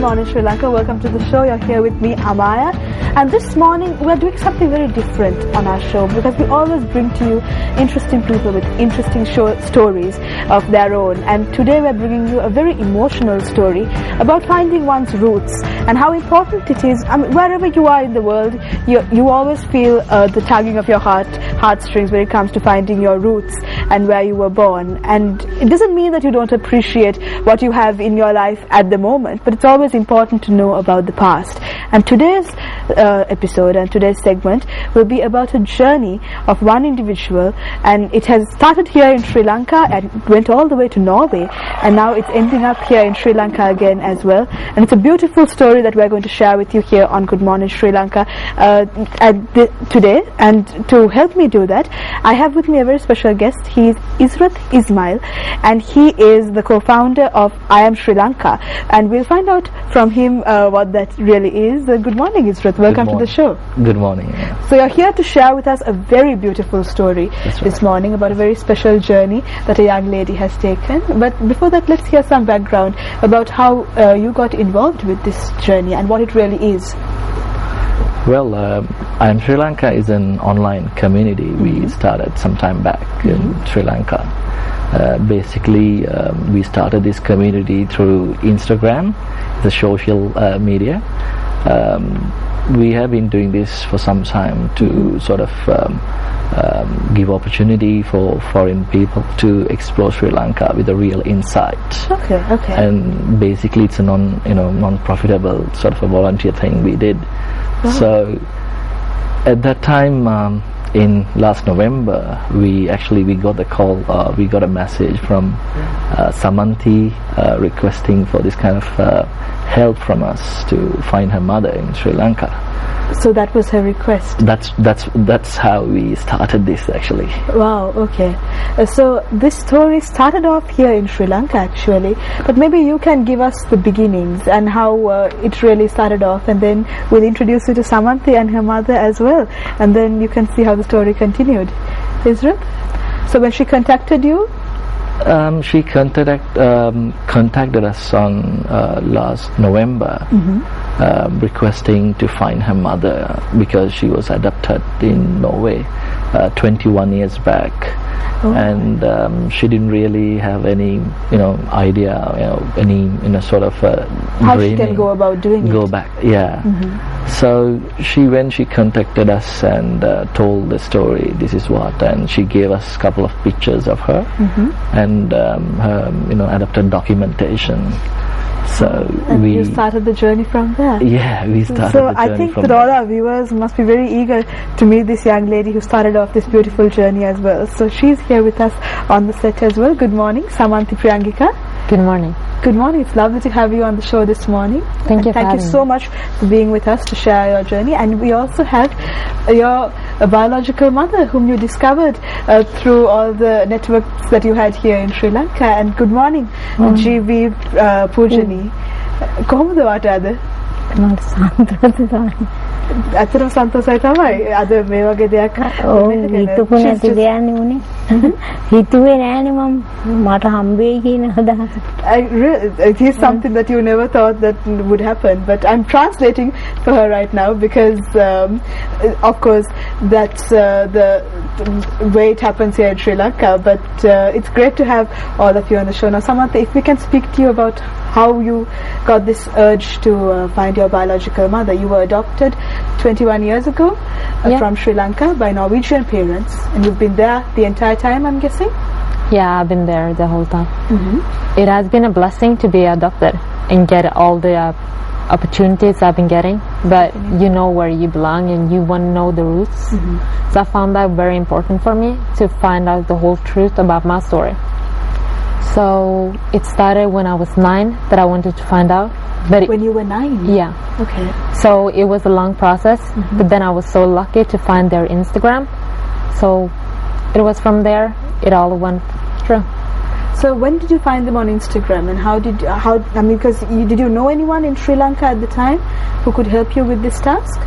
morning, Sri Lanka. Welcome to the show. You're here with me, Amaya. And this morning, we're doing something very different on our show because we always bring to you interesting people with interesting stories of their own. And today, we're bringing you a very emotional story about finding one's roots and how important it is. I mean, wherever you are in the world, you always feel the tugging of your heartstrings when it comes to finding your roots and where you were born. And it doesn't mean that you don't appreciate what you have in your life at the moment, but it's always important to know about the past. And today's episode and today's segment will be about a journey of one individual, and it has started here in Sri Lanka and went all the way to Norway, and now it's ending up here in Sri Lanka again as well. And it's a beautiful story that we're going to share with you here on Good Morning Sri Lanka today. And to help me do that, I have with me a very special guest. He is Israt Ismail, and he is the co-founder of I Am Sri Lanka, and we'll find out from him what that really is. Good morning, Israt. Welcome to the show. Good morning. Yeah. So you're here to share with us a very beautiful story this morning about a very special journey that a young lady has taken. But before that, let's hear some background about how you got involved with this journey and what it really is. Well, I Am Sri Lanka is an online community we started some time back in Sri Lanka. Basically, we started this community through Instagram, the social media. We have been doing this for some time to sort of give opportunity for foreign people to explore Sri Lanka with a real insight. Okay. And basically, it's a non-profitable sort of a volunteer thing we did. Wow. So at that time, in last November, we got the call. We got a message from Samanthi requesting for this kind of help from us to find her mother in Sri Lanka. So that was her request. That's how we started this actually. Wow. Okay. So this story started off here in Sri Lanka actually, but maybe you can give us the beginnings and how it really started off, and then we'll introduce you to Samanthi and her mother as well, and then you can see how the story continued. Israt? So when she contacted you? She contacted us on last November, requesting to find her mother because she was adopted in Norway 21 years back. Oh. And she didn't really have any, idea, any, sort of how she can go about doing it. Go back, yeah. So when she contacted us and told the story, this is what, and she gave us a couple of pictures of her and her, adopted documentation. So you started the journey from there. Yeah, we started so the journey. I think that all our viewers must be very eager to meet this young lady who started off this beautiful journey as well. So she's here with us on the set as well. Good morning, Samanthi Priyangika. Good morning. Good morning. It's lovely to have you on the show this morning. Thank you so much for being with us to share your journey. And we also have your biological mother, whom you discovered through all the networks that you had here in Sri Lanka. And good morning, G.V. Pujani. කොහොමද වාට අද? මට සන්තෝෂයි. අතරම සන්තෝෂයි තමයි. අද මේ වගේ දෙයක් හිතුවේ නැති දෙයක් නෙමෙයි. හිතුවේ නෑනේ මම මට හම්බෙයි කියන අදහස. It is something that you never thought that would happen, but I'm translating for her right now because of course that's the way it happens here in Sri Lanka, but it's great to have all of you on the show. Now Samanthi, if we can speak to you about how you got this urge to find your biological mother. You were adopted 21 years ago from Sri Lanka by Norwegian parents, and you've been there the entire time, I'm guessing? Yeah, I've been there the whole time. It has been a blessing to be adopted and get all the opportunities I've been getting, but you know where you belong and you want to know the roots. So I found that very important for me to find out the whole truth about my story. So it started when I was 9 that I wanted to find out. But when you were 9? Yeah. Okay. So it was a long process, but then I was so lucky to find their Instagram. So it was from there it all went through. So when did you find them on Instagram, and because did you know anyone in Sri Lanka at the time who could help you with this task?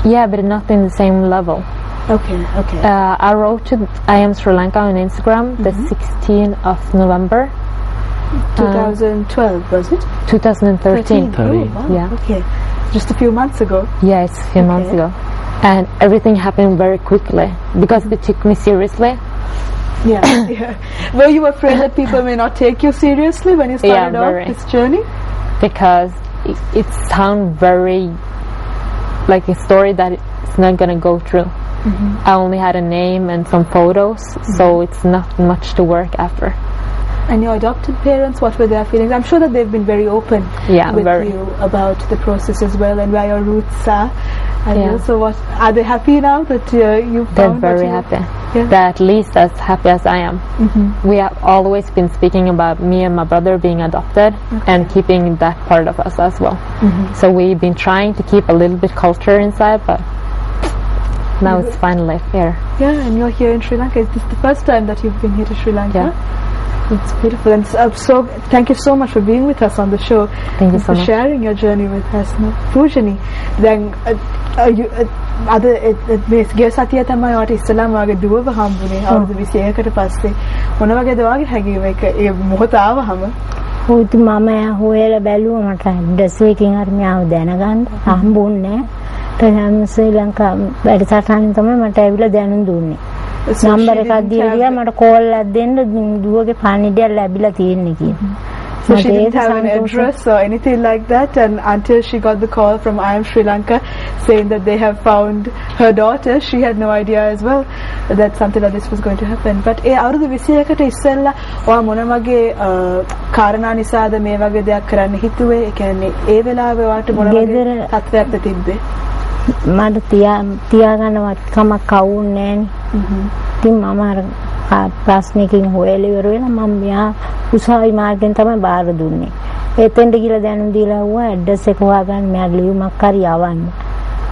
Yeah, but not in the same level. Okay. I wrote to I Am Sri Lanka on Instagram the 16th of November, 2012, was it? 2013. 13. Oh, wow. Yeah. Okay. Just a few months ago. Yes, a few months ago. And everything happened very quickly because they took me seriously. Yeah. Yeah. Were you afraid that people may not take you seriously when you started very. off this journey? Because it sounds very like a story that it's not going to go through. I only had a name and some photos, so it's not much to work after. And your adopted parents, what were their feelings? I'm sure that they've been very open with you about the process as well and where your roots are. And so what, are they happy now that you found? They're very happy. Yeah. They're at least as happy as I am. We have always been speaking about me and my brother being adopted and keeping that part of us as well. So we've been trying to keep a little bit culture inside, but now it's finally here. Yeah, and you're here in Sri Lanka. Is this the first time that you've been here to Sri Lanka? Yeah. It's beautiful, and so thank you so much for being with us on the show. Thank you so for much. Sharing your journey with us. Pujani, then අද මේ ගිය සතිය තමයි ඔයාට ඉස්සලාම වාගේ දුවව හම්බුනේ අවුරුදු 21කට පස්සේ මොන වගේද වාගේ හැඟීම එක ඒ මොහොත ආවහම උත් මම හොයලා බැලුවා මට ඇඩ්‍රස් එකකින් හරි මෙයාව දැනගන්න හම්බුන්නේ නැහැ. ශ්‍රී ලංකා වැඩසටහනින් තමයි මට ඇවිල්ලා දැනුම් දුන්නේ. නම්බර් එකක් දීලා ගියා මට කෝල් එකක් දෙන්න දුවගේ පණිඩියක් ලැබිලා තියෙන්නේ කියලා. So she didn't have an address or anything like that, and until she got the call from I Am Sri Lanka saying that they have found her daughter, she had no idea as well that something like this was going to happen. But අවුරුදු 21කට ඉස්සෙල්ලා ඔයා මොන වගේ කාරණා නිසාද මේ වගේ දෙයක් කරන්න හිතුවේ? ඒ කියන්නේ ඒ වෙලාවේ ඔයාට මොන වගේ තත්ත්වයක්ද තිබ්බේ? මට තියාගන්නවත් කමක් අවුන්නේ නැහැ. ඉතින් මම ප්‍රශ්නකින් හොයලා ඉවර වෙලා මම මෙයා උසාවි මාර්ගෙන් තමයි බාර දුන්නේ. එතෙන්ට ගිහලා දැනුම් දීලා වුණා ඇඩ්‍රස් එක හොයාගන්න මෙයාට ලියුමක් හරි යවන්න.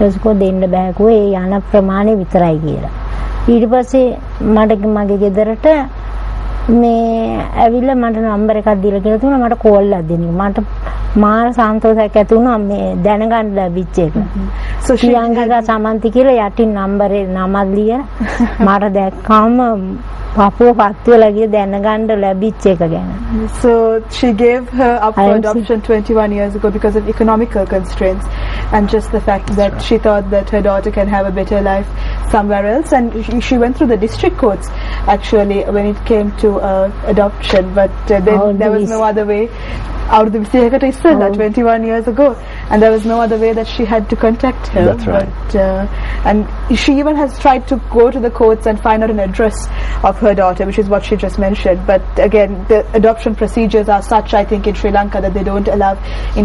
ඊටස්කෝ දෙන්න බෑ කිව්වා ඒ යන ප්‍රමාණය විතරයි කියලා. ඊට පස්සේ මට මගේ ගෙදරට මේ ඇවිල්ලා මට නම්බර් එකක් දීලා කියලා තුනා මට කෝල් එකක් දෙන්න. මට මාර සන්තෝෂයක් ඇති වුණා මේ දැනගන්න ලැබිච්ච එක. So she Samanthi කියලා යටින් නම්බරේ නමක් ලියලා මට දැක්කම පපුව පත් වෙලා ගිය දැනගන්න ලැබිච්ච එක ගැන. So she gave her up for adoption 21 years ago because of economical constraints and just the fact that she thought that her daughter can have a better life somewhere else, and she went through the district courts actually when it came to adoption, but then there was no other way. අවුරුදු 21කට ඉස්සෙල්ලා 21 years ago, and there was no other way that she had to contact her. That's right. But, and she even has tried to go to the courts and find out an address of her daughter, which is what she just mentioned. But again, the adoption procedures are such, I think, in Sri Lanka that they don't allow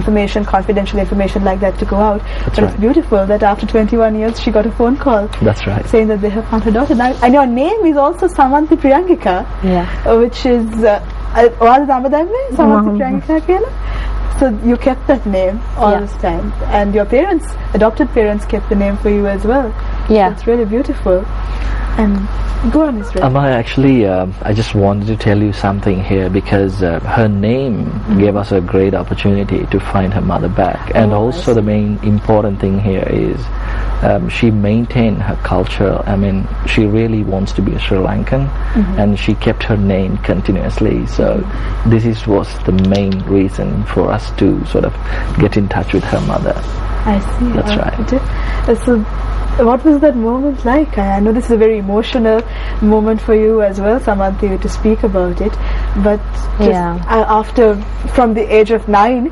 information, confidential information like that to go out. That's but it's beautiful that after 21 years she got a phone call. That's right. Saying that they have found her daughter. Now, and your name is also Samanthi Priyankika, which is ඔයාලා නම දැම්මේ Samanthi Priyankika කියලා. So you kept that name all this time, and your parents, adopted parents, kept the name for you as well. Yeah, it's really beautiful. And go on, Israel. Amaya, actually, I just wanted to tell you something here because her name gave us a great opportunity to find her mother back, and also the main important thing here is she maintained her culture. I mean, she really wants to be a Sri Lankan, and she kept her name continuously. So this was the main reason for us to sort of get in touch with her mother. I see. That's right. So what was that moment like? I know this is a very emotional moment for you as well, Samanthi, to speak about it. But just after, from the age of 9,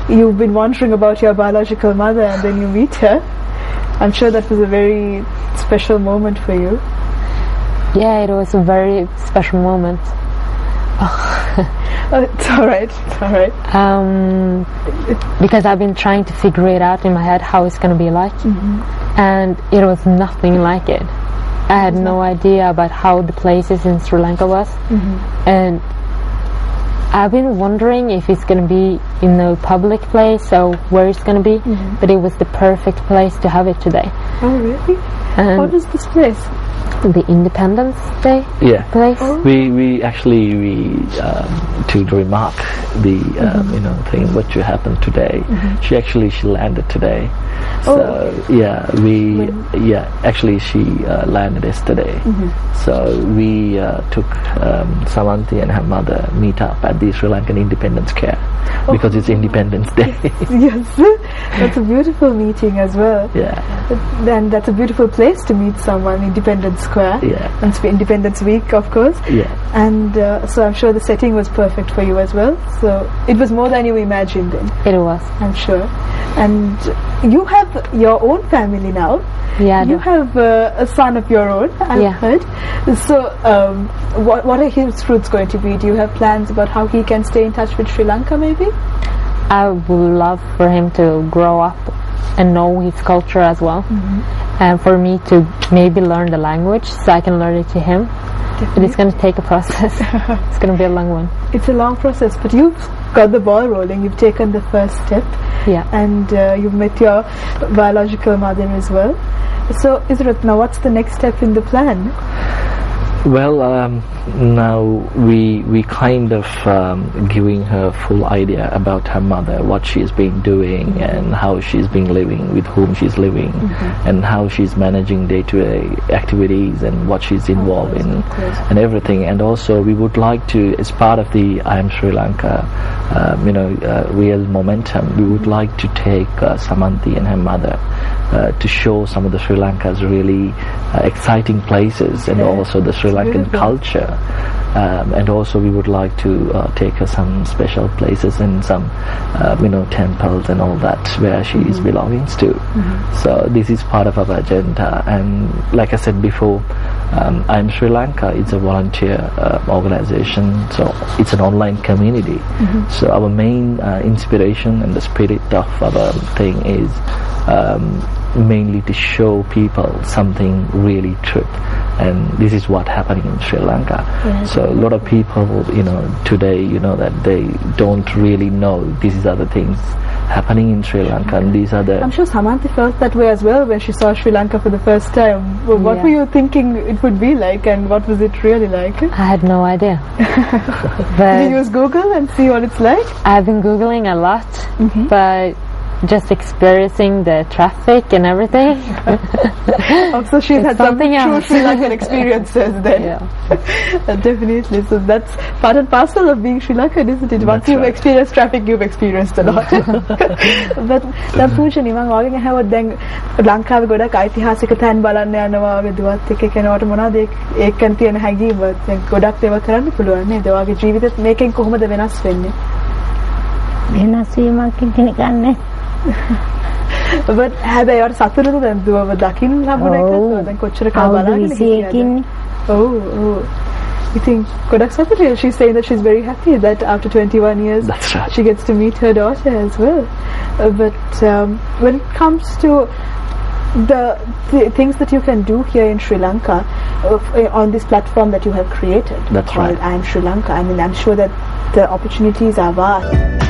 you've been wondering about your biological mother, and then you meet her. I'm sure that was a very special moment for you. Yeah, it was a very special moment. It's all right. It's all right. Because I've been trying to figure it out in my head how it's going to be like, and it was nothing like it. I had no idea about how the places in Sri Lanka was, and I've been wondering if it's going to be in a public place or where it's going to be, but it was the perfect place to have it today. Oh, really? What is this place? The Independence. birthday Yeah. place. We actually to remark the thing what you happened today. She landed today. So actually she landed yesterday. So we took Samanthi and her mother meet up at the Sri Lankan Independence Square because it's Independence Day. Yes, that's a beautiful meeting as well. Yeah. Then that's a beautiful place to meet someone, Independence Square. Yeah. And it's Independence Week, of course. Yeah. And so I'm sure the setting was perfect for you as well. So it was more than you imagined then, It was. I'm sure. And you have your own family now. Yeah. I You do. have a son of your own, I've heard. So what are his roots going to be? Do you have plans about how he can stay in touch with Sri Lanka maybe? I would love for him to grow up and know his culture as well, and for me to maybe learn the language so I can learn it to him. But it's going to take a process. It's going to be a long one. It's a long process, but you've got the ball rolling. You've taken the first step. Yeah. And you've met your biological mother as well. So Isratna, what's the next step in the plan? Well, now we kind of giving her full idea about her mother, what she's been doing and how she's been living, with whom she's living, and how she's managing day-to-day activities and what she's involved in and everything. And also we would like to, as part of the I Am Sri Lanka real momentum, we would like to take Samanthi and her mother to show some of the Sri Lanka's really exciting places and also the Sri Lankan culture, and also we would like to take her some special places and some temples and all that where she is belongings to. So this is part of our agenda, and like I said before, I'm Sri Lanka is a volunteer organization, so it's an online community. So our main inspiration and the spirit of our thing is mainly to show people something really truth, and this is what happening in Sri Lanka. So a lot of people today that they don't really know these are the things happening in Sri Lanka, and these are the I'm sure Samanthi felt that way as well when she saw Sri Lanka for the first time. What were you thinking it would be like, and what was it really like? I had no idea. Did But you use Google and see what it's like? I've been Googling a lot, but just experiencing the traffic and everything. Also, she's had some something true else. Sri Lankan experiences then. Definitely. So that's part and parcel of being Sri Lankan, isn't it? Once you've experienced traffic, you've experienced a lot. But පූජනි මම ඔයගෙන් අහුවත් දැන් ලංකාවේ ගොඩක් ඓතිහාසික තැන් බලන්න යනවා වෙදුවත් එක කෙනාට මොනවද ඒකෙන් තියෙන හැඟීම දැන් ගොඩක් ඒවා කරන්න පුළුවන් නේද? ඔයගේ ජීවිතෙත් මේකෙන් කොහොමද වෙනස් වෙන්නේ? වෙනස් වීමක් කෙනෙක් ගන්න. But හැබැයි ඔයාට සතුටුද දැන් දුවව දකින්න ලැබුණ එකත් දැන් කොච්චර කාල බලන්න හිටියද? Oh. You think ගොඩක් සතුටුයි. She's saying that she's very happy that after 21 years That's right. she gets to meet her daughter as well. But when it comes to the things that you can do here in Sri Lanka on this platform that you have created That's called right. I Am Sri Lanka, I mean, I'm sure that the opportunities are vast.